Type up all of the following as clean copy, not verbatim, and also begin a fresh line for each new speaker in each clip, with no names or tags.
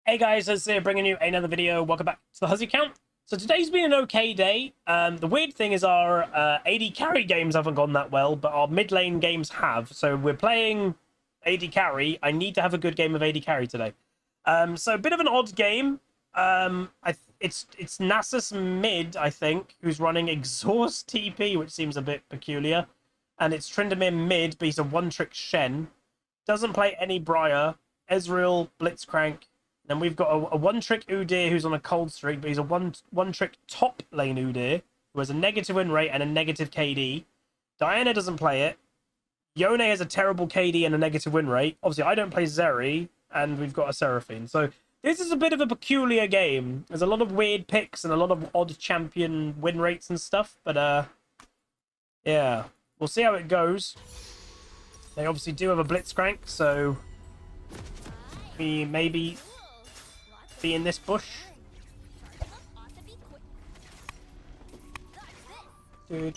Hey guys, it's Zeri bringing you another video. Welcome back to the Huzzy Count. So today's been an okay day. The weird thing is our AD carry games haven't gone that well, but our mid lane games have. So we're playing AD carry. I need to have a good game of AD carry today. So a bit of an odd game. It's Nasus mid, I think, who's running Exhaust TP, which seems a bit peculiar. And it's Tryndamere mid, but he's a one-trick Shen. Doesn't play any Briar. Ezreal, Blitzcrank. Then we've got a one-trick Udyr who's on a cold streak, but he's a one-trick top lane Udyr who has a negative win rate and a negative KD. Diana doesn't play it. Yone has a terrible KD and a negative win rate. Obviously, I don't play Zeri, and we've got a Seraphine. So this is a bit of a peculiar game. There's a lot of weird picks and a lot of odd champion win rates and stuff. But, yeah, we'll see how it goes. They obviously do have a Blitzcrank, so we maybe be in this bush. No.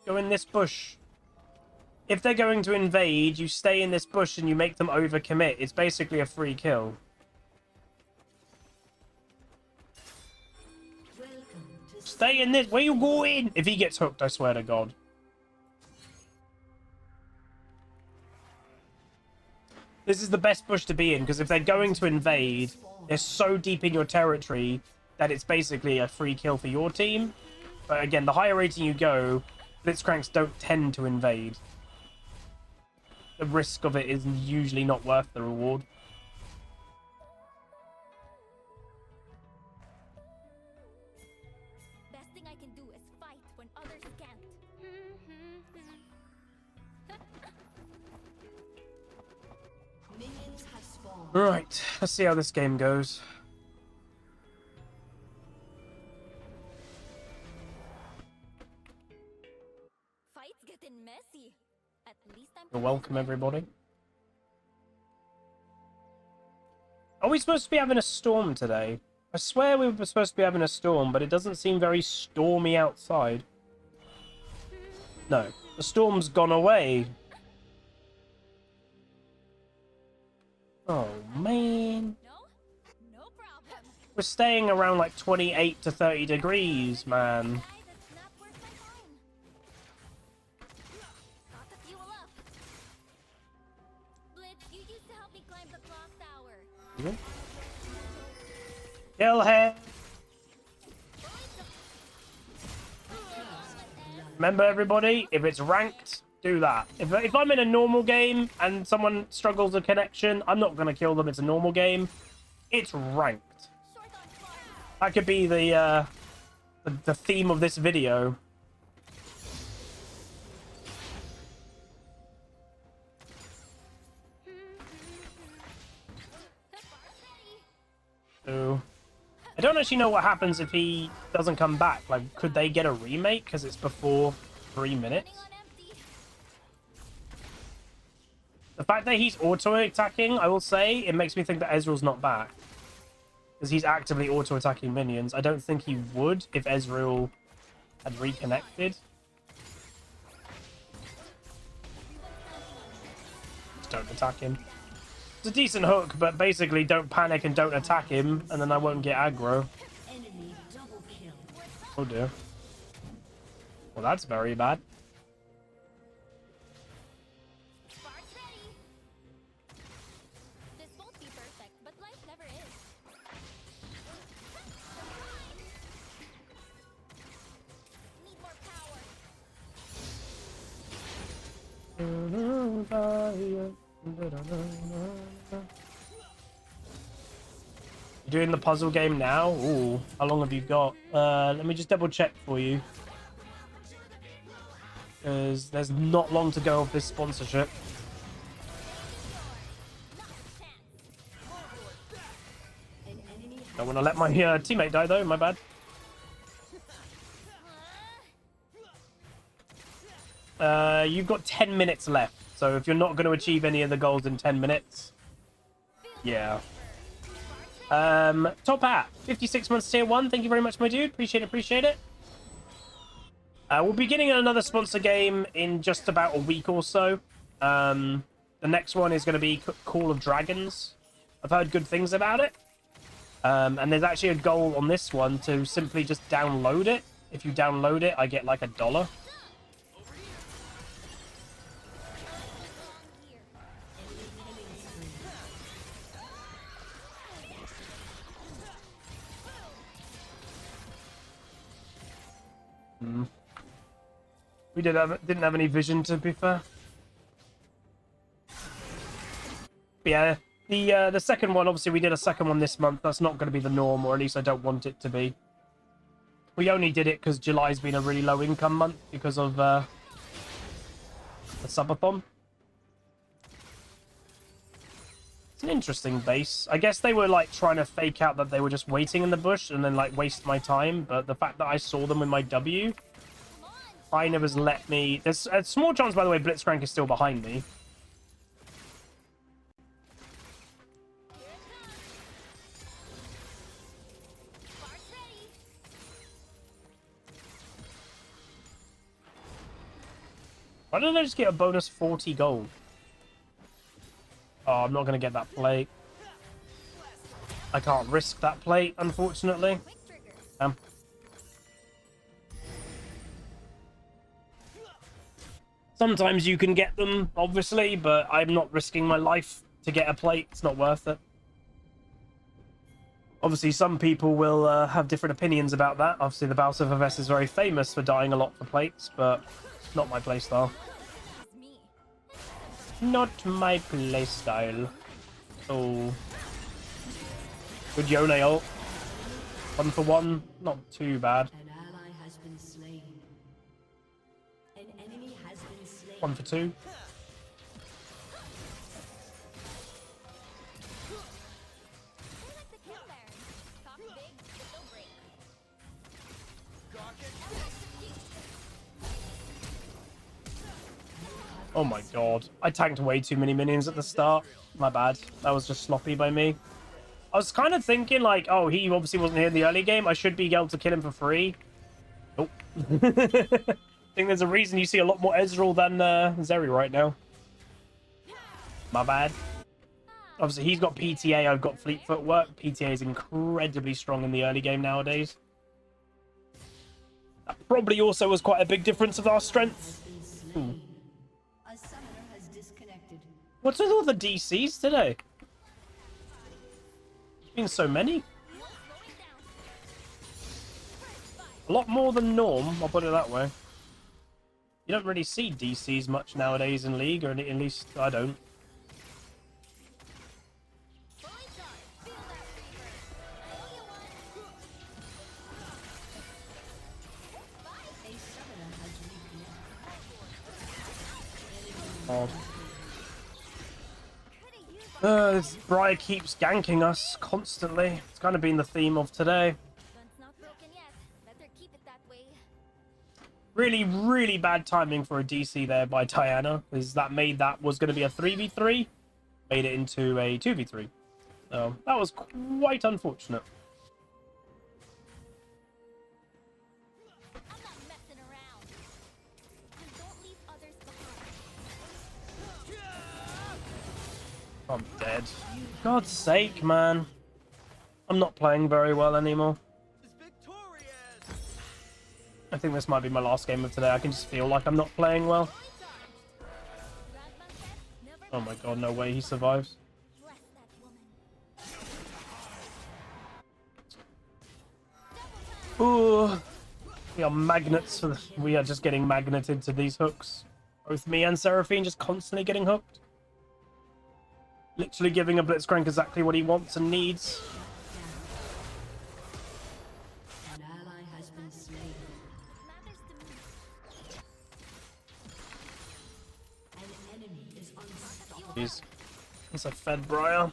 Go in this bush. If they're going to invade, you stay in this bush and you make them overcommit. It's basically a free kill. Stay in this. Where you going? If he gets hooked, I swear to God. This is the best bush to be in, because if they're going to invade, they're so deep in your territory that it's basically a free kill for your team. But again, the higher rating you go, Blitzcranks don't tend to invade. The risk of it is usually not worth the reward.
Best thing I can do is fight when others can't.
Right, let's see how this game goes.
Fights getting messy. At least I'm
You're welcome, everybody. Are we supposed to be having a storm today? I swear we were supposed to be having a storm, but it doesn't seem very stormy outside. No, the storm's gone away. Oh, man.
No problem.
We're staying around like 28 to 30 degrees, man.
Guy that's not worth my time. Got to fuel up. Blitz, you used to help me climb the clock tower.
Kill him. Remember, everybody, if it's ranked, do that. If I'm in a normal game and someone struggles with connection, I'm not going to kill them. It's a normal game. It's ranked. That could be the theme of this video. So, I don't actually know what happens if he doesn't come back. Like, could they get a remake because it's before 3 minutes? The fact that he's auto-attacking, I will say, it makes me think that Ezreal's not back. Because he's actively auto-attacking minions. I don't think he would if Ezreal had reconnected. Just don't attack him. It's a decent hook, but basically don't panic and don't attack him, and then I won't get aggro. Oh dear. Well, that's very bad.
This won't be perfect, but life never is. Need more power.
Doing the puzzle game now? Ooh, how long have you got? Let me just double check for you. Because there's not long to go of this sponsorship. Don't want to let my teammate die though, my bad. You've got 10 minutes left. So if you're not going to achieve any of the goals in 10 minutes, yeah. Top hat, 56 months tier 1. Thank you very much, my dude. Appreciate it. We'll be getting another sponsor game in just about a week or so. The next one is going to be Call of Dragons. I've heard good things about it. And there's actually a goal on this one to simply just download it. If you download it, I get like $1. We didn't have any vision, to be fair. But yeah, the second one, obviously we did a second one this month. That's not going to be the norm, or at least I don't want it to be. We only did it because July's been a really low income month because of the subathon. It's an interesting base. I guess they were like trying to fake out that they were just waiting in the bush and then like waste my time. But the fact that I saw them with my W kind of has let me... There's a small chance, by the way, Blitzcrank is still behind me. Why don't I just get a bonus 40 gold? Oh, I'm not going to get that plate. I can't risk that plate, unfortunately. Sometimes you can get them, obviously, but I'm not risking my life to get a plate. It's not worth it. Obviously, some people will have different opinions about that. Obviously, the Balsa Vives is very famous for dying a lot for plates, but not my playstyle. Not my playstyle. Oh. Good Yone ult. 1 for 1. Not too bad.
An ally has been slain. An enemy has been slain.
1 for 2. Oh my god. I tanked way too many minions at the start. My bad. That was just sloppy by me. I was kind of thinking, like, oh, he obviously wasn't here in the early game. I should be able to kill him for free. Nope. I think there's a reason you see a lot more Ezreal than Zeri right now. My bad. Obviously, he's got PTA. I've got Fleet Footwork. PTA is incredibly strong in the early game nowadays. That probably also was quite a big difference of our strength. Ooh.
A summoner has disconnected.
What's with all the DCs today? There's been so many. A lot more than norm, I'll put it that way. You don't really see DCs much nowadays in League, or at least I don't. This Briar keeps ganking us constantly. It's kind of been the theme of today. Really, really bad timing for a DC there by Diana, because that was going to be a 3v3, made it into a 2v3. So that was quite unfortunate. I'm dead. God's sake, man. I'm not playing very well anymore. I think this might be my last game of today. I can just feel like I'm not playing well. Oh my god, no way he survives. Ooh. We are magnets for we are just getting magneted to these hooks. Both me and Seraphine just constantly getting hooked. Literally giving a Blitzcrank exactly what he wants and needs.
An ally has been slain. An enemy is unstoppable.
Jeez. It's a fed Briar.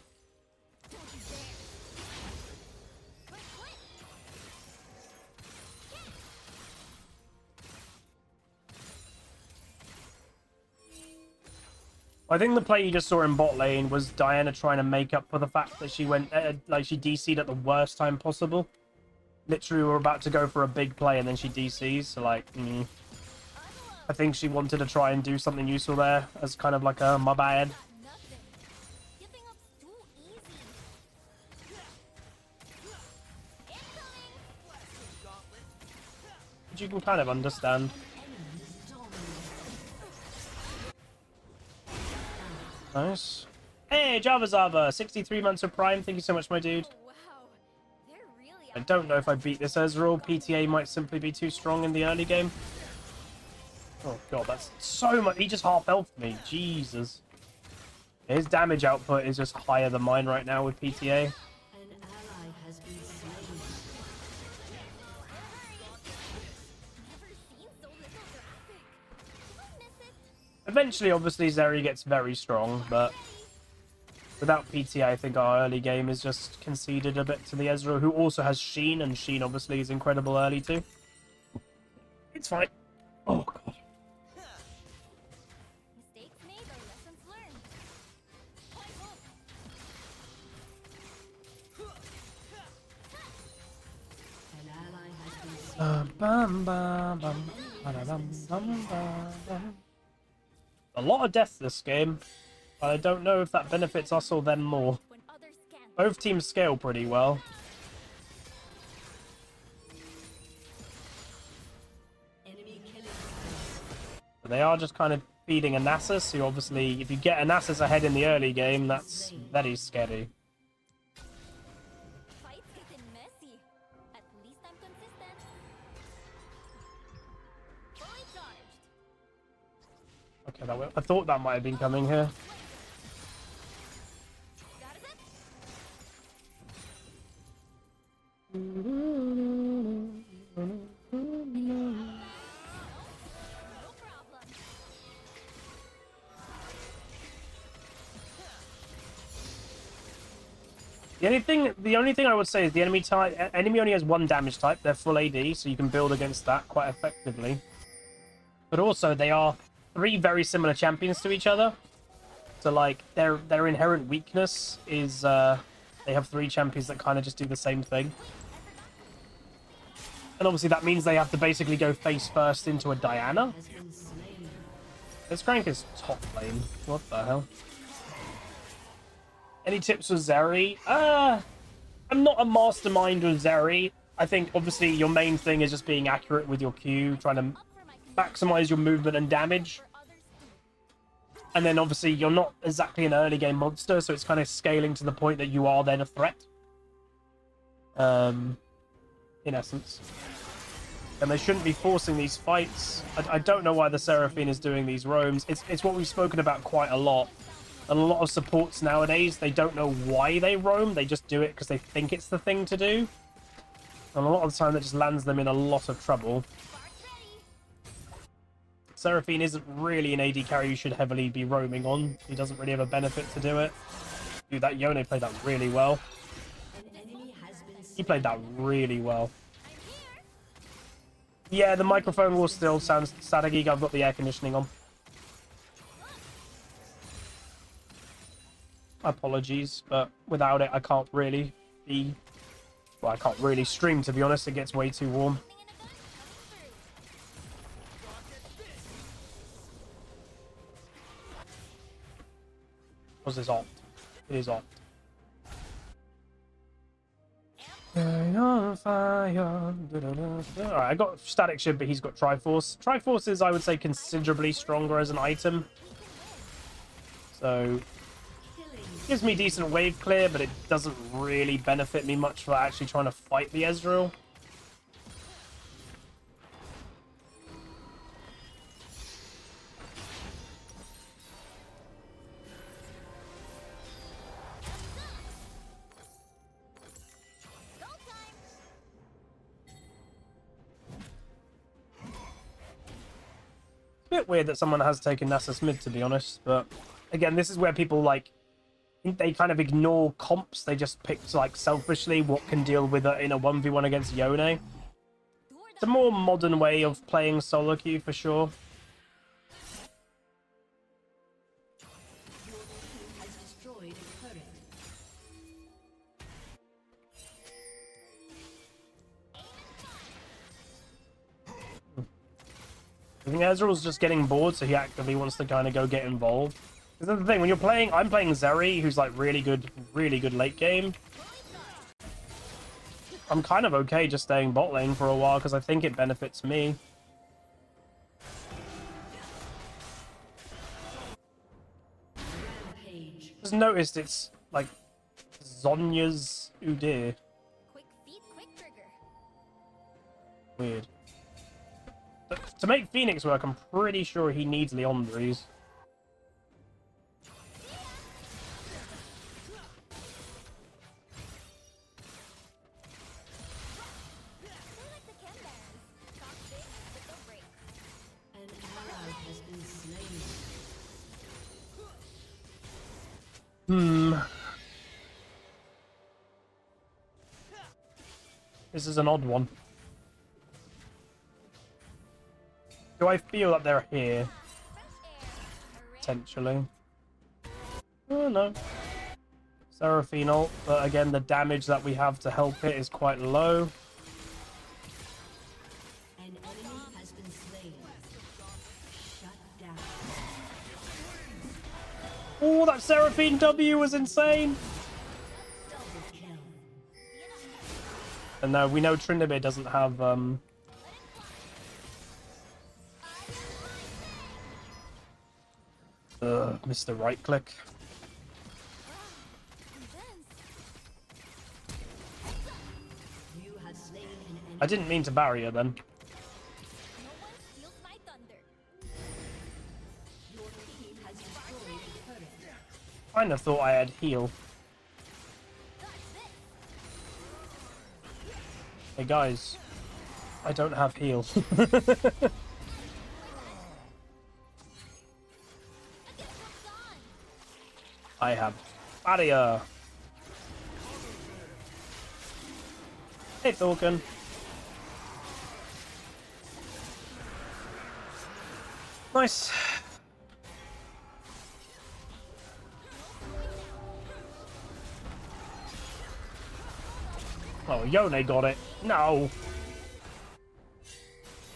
I think the play you just saw in bot lane was Diana trying to make up for the fact that she went, like she DC'd at the worst time possible. Literally, we were about to go for a big play and then she DCs, so like, I think she wanted to try and do something useful there as kind of like a my bad. which you can kind of understand. Nice. Hey, Java Zava, 63 months of Prime. Thank you so much, my dude.
Oh, wow. They're really
I don't know if I beat this Ezreal. PTA might simply be too strong in the early game. Oh god, that's so much. He just half healthed me. Jesus. His damage output is just higher than mine right now with PTA.
An ally has been slain.
never seen so little graphic. Do I miss it?
Eventually, obviously, Zeri gets very strong, but without PTA, I think our early game is just conceded a bit to the Ezreal, who also has Sheen, and Sheen obviously is incredible early too. It's fine. Oh god.
Mistakes made are lessons learned.
An ally has been slain.
Bum, bum, bum, ba-da-dum, bum, ba, bum. A lot of death this game, but I don't know if that benefits us or them more.
When others can't.
Both teams scale pretty well.
Enemy killing.
But they are just kind of feeding a Nasus, so obviously, if you get a Nasus ahead in the early game, that's very scary.
Fights getting messy. At least I'm consistent. Fully charged.
Okay, I thought that might have been coming here.
Got it? No problem.
The only thing I would say is the enemy only has one damage type. They're full AD, so you can build against that quite effectively. But also, they are three very similar champions to each other. So, like, their inherent weakness is they have three champions that kind of just do the same thing. And obviously, that means they have to basically go face first into a Diana.
Has been slain.
This Crank is top lane. What the hell? Any tips with Zeri? I'm not a mastermind with Zeri. I think, obviously, your main thing is just being accurate with your Q, trying to
Up for my
maximize your movement and damage.
for others too.
And then, obviously, you're not exactly an early game monster, so it's kind of scaling to the point that you are then a threat. In essence. And they shouldn't be forcing these fights. I don't know why the Seraphine is doing these roams. It's what we've spoken about quite a lot. And a lot of supports nowadays, they don't know why they roam. They just do it because they think it's the thing to do. And a lot of the time, that just lands them in a lot of trouble.
Spark's ready.
Seraphine isn't really an AD carry you should heavily be roaming on. He doesn't really have a benefit to do it. Dude, that Yone played that really well.
An enemy has been slain.
He played that really well.
I'm here.
Yeah, the microphone will still sound staticky. I've got the air conditioning on. Apologies, but without it, I can't really be... Well, I can't really stream, to be honest. It gets way too warm.
Something in a gun coming through.
Was this opt? It is opt. On fire. Alright, I got Static Shiv, but he's got Triforce. Triforce is, I would say, considerably stronger as an item. So, gives me decent wave clear, but it doesn't really benefit me much for actually trying to fight the Ezreal.
Go time.
It's a bit weird that someone has taken Nasus mid, to be honest, but again, this is where people, like, they kind of ignore comps. They just pick, like, selfishly what can deal with it in a 1v1 against Yone.
Do or
It's a more modern way of playing solo queue, for sure.
Your team has destroyed a turret.
I think Ezreal's just getting bored, so he actively wants to kind of go get involved. This is the thing, when you're playing, I'm playing Zeri, who's like really good late game. I'm kind of okay just staying bot lane for a while because I think it benefits me.
Rampage.
Just noticed it's like Zonya's Udyr.
Quick feet, quick trigger.
Weird. But to make Phoenix work, I'm pretty sure he needs Leandries.
They're like the Ken Barons. Talk big, but don't break.
An ally has been slain.
This is an odd one. Do I feel that they're here?
Fresh air. A ray.
Potentially. Oh, no. Seraphine ult, but again, the damage that we have to help it is quite low.
An enemy has been slain. Shut down.
Oh, that Seraphine W was insane!
Double kill.
And now we know Tryndamere doesn't have, Mr. Right Click.
You have slain an enemy.
I didn't mean to barrier then.
No one steals my thunder.
Your team has destroyed a turret.
Kind of thought I had heal.
Dodge this.
Hey guys, I don't have heal.
I get hooked on.
I have barrier. Hey Thorkin. Nice. Oh, Yone got it. No.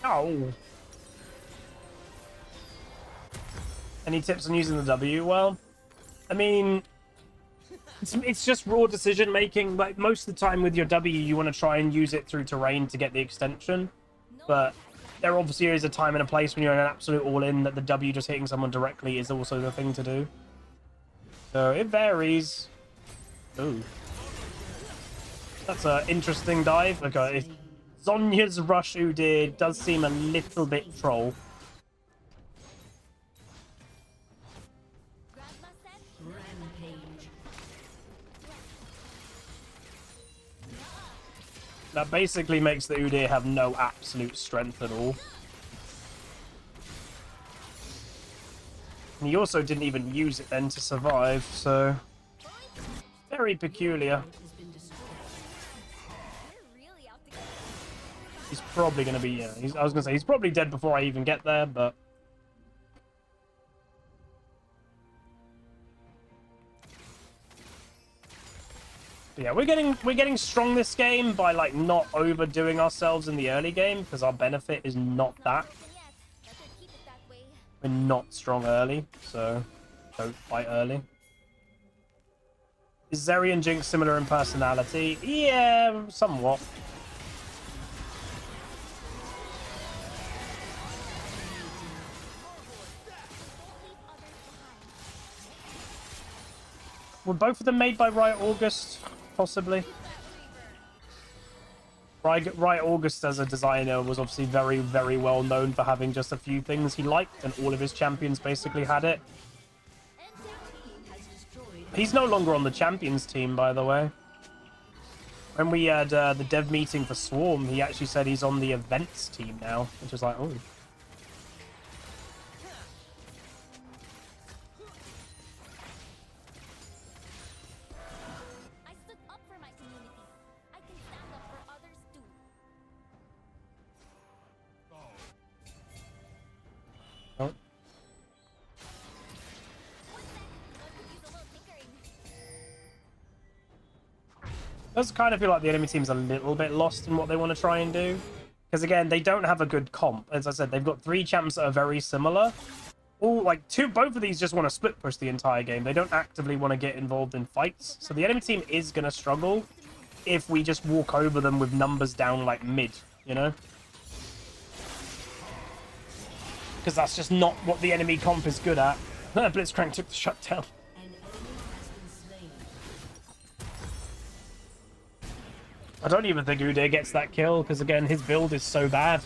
No. Any tips on using the W? Well, I mean, it's just raw decision making. Like most of the time with your W, you want to try and use it through terrain to get the extension. But there obviously is a time and a place when you're in an absolute all-in that the W just hitting someone directly is also the thing to do. So it varies. Ooh. That's an interesting dive. Okay, Zonya's Rush Udyr does seem a little bit troll.
Grandma said,
Rampage.
That basically makes the Udyr have no absolute strength at all. And he also didn't even use it then to survive, so... very peculiar.
Has been destroyed.
you're really out to get
He's probably going to be... Yeah, I was going to say, he's probably dead before I even get there, but... But yeah, we're getting strong this game by like not overdoing ourselves in the early game because our benefit is not that.
broken yet. Better keep it that way.
We're not strong early, so don't fight early. Is Zeri and Jinx similar in personality? Yeah, somewhat.
Don't leave others behind.
Were both of them made by Riot August? Possibly. Riot August as a designer was obviously very, very well known for having just a few things he liked, and all of his champions basically had it.
Has destroyed.
He's no longer on the champions team, by the way. When we had the dev meeting for Swarm, he actually said he's on the events team now, which is like, oh.
I stood up for my community. I can stand up for others too.
Oh.
One sec. One could use a little tinkering.
Does kind of feel like the enemy team's a little bit lost in what they want to try and do. Because again, they don't have a good comp. As I said, they've got 3 champs that are very similar. All like both of these just want to split push the entire game. They don't actively want to get involved in fights. So the enemy team is going to struggle. if we just walk over them with numbers down like mid, you know? Because that's just not what the enemy comp is good at. Blitzcrank took the shutdown. I don't even think Udyr gets that kill, because again, his build is so bad.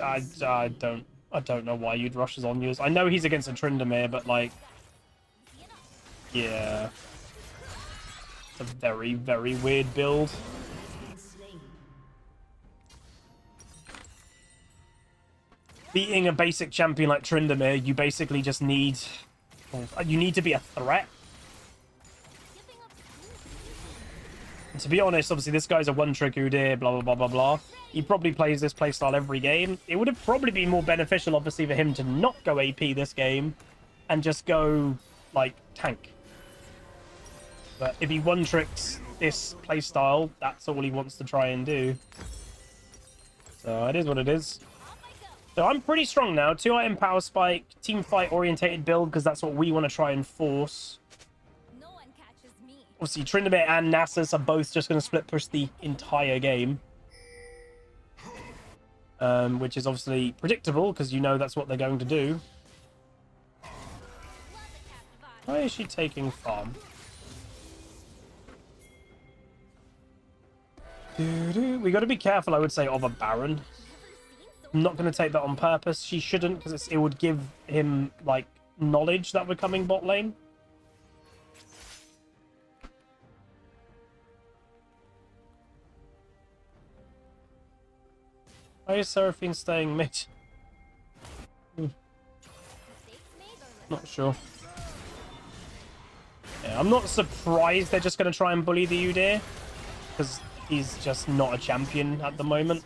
I don't know why you'd rush his on yours. I know he's against a Tryndamere, but like, yeah, it's a very, very weird build. Beating a basic champion like Tryndamere, you basically just need, you need to be a threat. And to be honest, obviously this guy's a one-trick Udyr, blah, blah, blah, blah, blah. He probably plays this playstyle every game. It would have probably been more beneficial, obviously, for him to not go AP this game and just go, like, tank. But if he one-tricks this playstyle, that's all he wants to try and do. So it is what it is. So I'm pretty strong now. 2-item power spike, team fight orientated build, because that's what we want to try and force. Obviously, Tryndamere and Nasus are both just going to split push the entire game. Which is obviously predictable, because you know that's what they're going to do. Why is she taking farm? We got to be careful, I would say, of a Baron. I'm not going to take that on purpose. She shouldn't, because it would give him, like, knowledge that we're coming bot lane. Why is Seraphine staying mid? Not sure. Yeah, I'm not surprised they're just going to try and bully the Udyr, because he's just not a champion at the moment.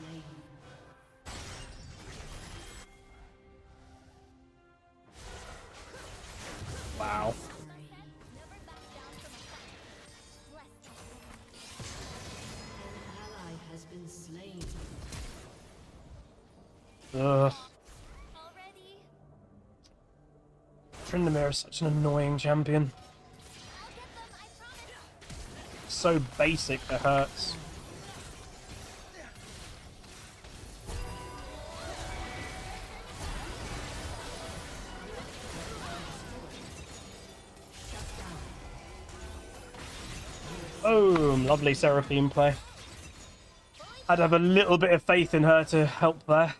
Wow. Ugh. Tryndamere is such an annoying champion. So basic, it hurts. Boom! Lovely Seraphine play. I'd have a little bit of faith in her to help there.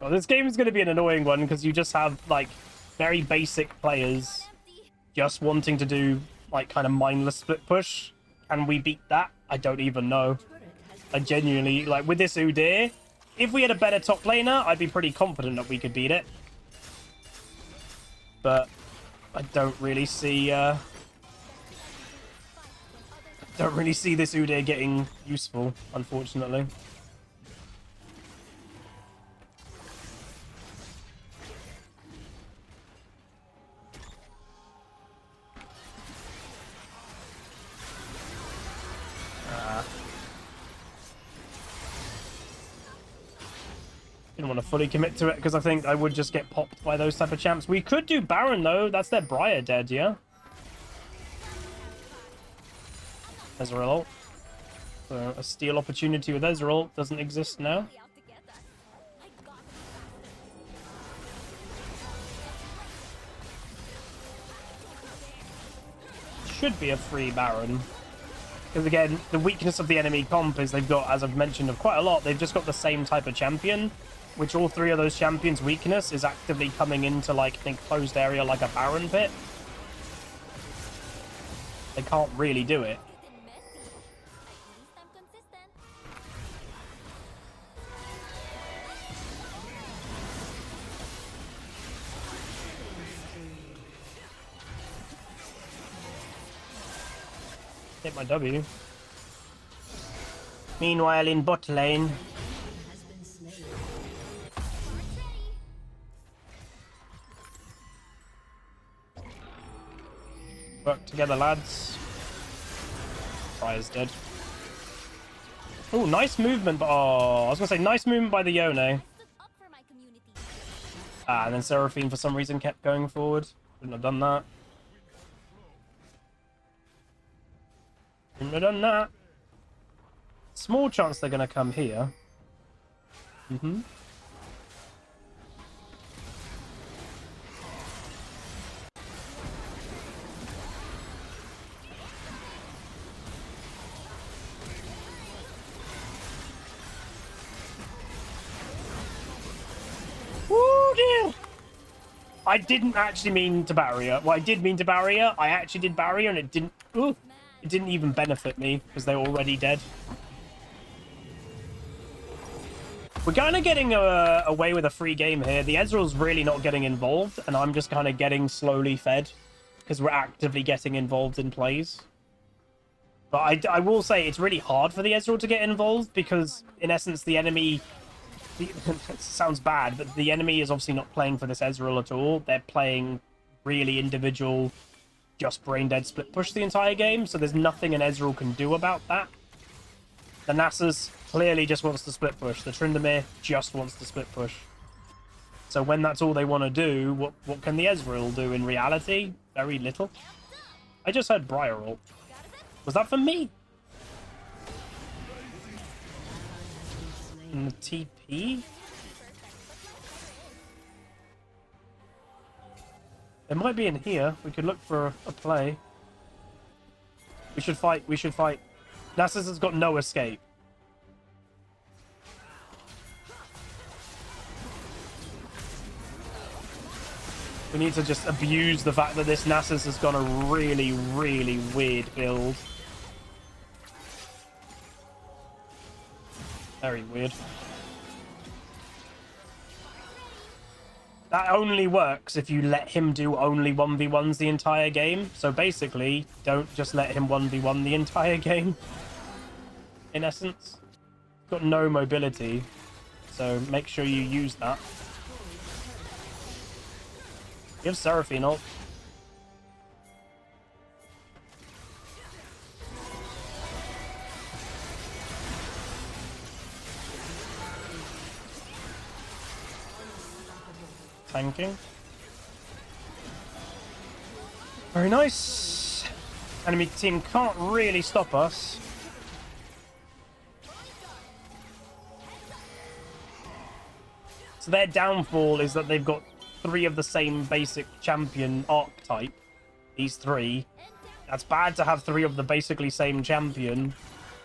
Well, this game is going to be an annoying one because you just have, like, very basic players just wanting to do, like, kind of mindless split push. Can we beat that? I don't even know. I genuinely, like, with this Udyr, if we had a better top laner, I'd be pretty confident that we could beat it. But I don't really see, this Udyr getting useful, unfortunately. Didn't want to fully commit to it because I think I would just get popped by those type of champs. We could do Baron though. That's their Briar dead, yeah? Ezreal. So a steal opportunity with Ezreal doesn't exist now. Should be a free Baron. Because again, the weakness of the enemy comp is they've got, as I've mentioned quite a lot, they've just got the same type of champion, which all three of those champions' weakness is actively coming into, like, an enclosed area like a Baron pit. They can't really do it. Hit my W. Meanwhile, in bot lane. Work together, lads. Briar's dead. Oh, nice movement. Oh, I was going to say, nice movement by the Yone. Ah, and then Seraphine, for some reason, kept going forward. Shouldn't have done that. Shouldn't have done that. Small chance they're going to come here. Mm-hmm. Woo, dear! I didn't actually mean to barrier. Well, I did mean to barrier. I actually did barrier, and it didn't... Ooh, it didn't even benefit me, because they're already dead. We're kind of getting away with a free game here. The Ezreal's really not getting involved, and I'm just kind of getting slowly fed, because we're actively getting involved in plays. But I will say it's really hard for the Ezreal to get involved, because, in essence, the enemy... It sounds bad, but the enemy is obviously not playing for this Ezreal at all. They're playing really individual, just brain-dead split push the entire game, so there's nothing an Ezreal can do about that. The Nasus clearly just wants to split push. The Tryndamere just wants to split push. So when that's all they want to do, what can the Ezreal do in reality? Very little. I just heard Briar ult. Was that for me? In the TP? It might be in here. We could look for a play. We should fight. We should fight. Nasus has got no escape. We need to just abuse the fact that this Nasus has got a really, really weird build. Very weird. That only works if you let him do only 1v1s the entire game. So basically, don't just let him 1v1 the entire game. In essence. Got no mobility. So make sure you use that. You have Seraphine ult. Tanking. Very nice. Enemy team can't really stop us. So their downfall is that they've got 3 of the same basic champion archetype. These 3. That's bad to have 3 of the basically same champion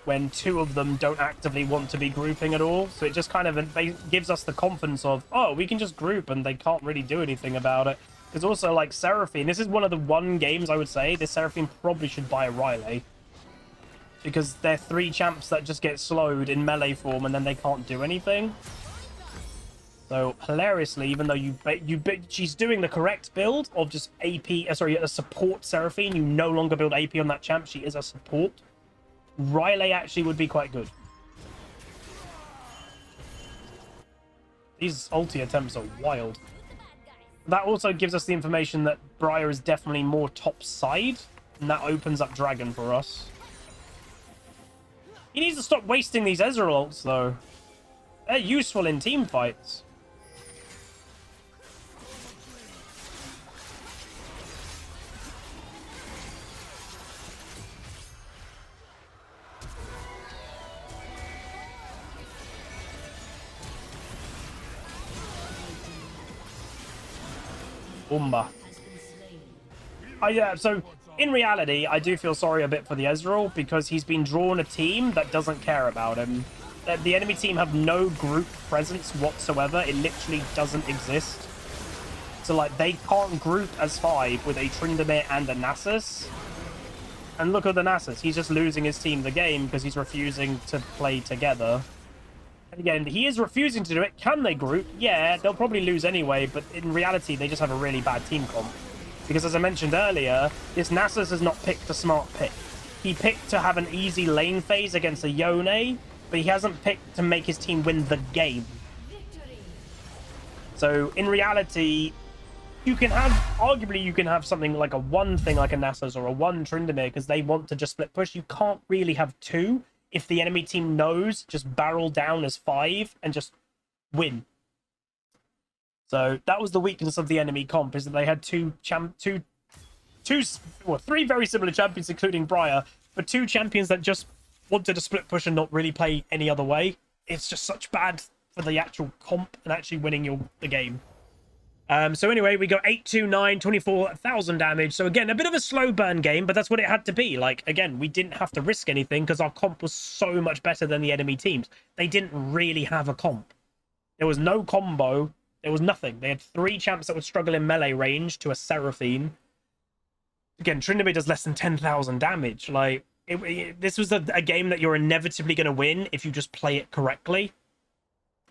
when 2 of them don't actively want to be grouping at all. So it just kind of gives us the confidence of, oh, we can just group and they can't really do anything about it. Because also, like, Seraphine, this is one of the games I would say this Seraphine probably should buy a Riley. Because they're 3 champs that just get slowed in melee form and then they can't do anything. So, hilariously, even though she's doing the correct build of just AP, a support Seraphine, you no longer build AP on that champ, she is a support. Riley actually would be quite good. These ulti attempts are wild. That also gives us the information that Briar is definitely more top side, and that opens up Dragon for us. He needs to stop wasting these Ezreal ults, though. They're useful in team fights. So in reality, I do feel sorry a bit for the Ezreal because he's been drawn a team that doesn't care about him. The enemy team have no group presence whatsoever. It literally doesn't exist. So like they can't group as 5 with a Tryndamere and a Nasus. And look at the Nasus. He's just losing his team the game because he's refusing to play together. Again, he is refusing to do it. Can they group? Yeah, they'll probably lose anyway, but in reality, they just have a really bad team comp. Because as I mentioned earlier, this Nasus has not picked a smart pick. He picked to have an easy lane phase against a Yone, but he hasn't picked to make his team win the game. So, in reality, you can have, arguably, you can have something like a 1 thing like a Nasus or a 1 Tryndamere because they want to just split push. You can't really have 2. If the enemy team knows, just barrel down as 5 and just win. So that was the weakness of the enemy comp, is that they had three very similar champions, including Briar, but two champions that just wanted to split push and not really play any other way. It's just such bad for the actual comp and actually winning the game. So anyway, we got 829, 24,000 damage. So again, a bit of a slow burn game, but that's what it had to be. Like, again, we didn't have to risk anything because our comp was so much better than the enemy teams. They didn't really have a comp. There was no combo. There was nothing. They had three champs that would struggle in melee range to a Seraphine. Again, Trinity does less than 10,000 damage. Like, this was a game that you're inevitably going to win if you just play it correctly.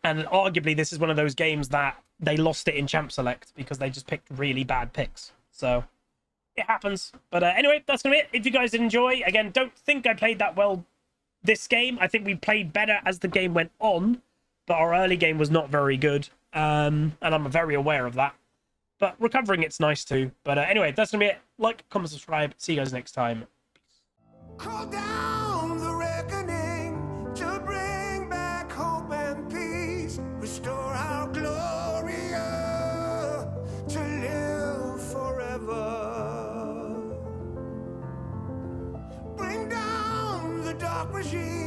And arguably, this is one of those games that they lost it in Champ Select because they just picked really bad picks. So, it happens. But anyway, that's going to be it. If you guys did enjoy, again, don't think I played that well this game. I think we played better as the game went on, but our early game was not very good. And I'm very aware of that. But recovering it's nice too. But anyway, that's going to be it. Like, comment, subscribe. See you guys next time.
Call down the reckoning to bring back hope and peace. Restore our glory to live forever. Bring down the dark regime.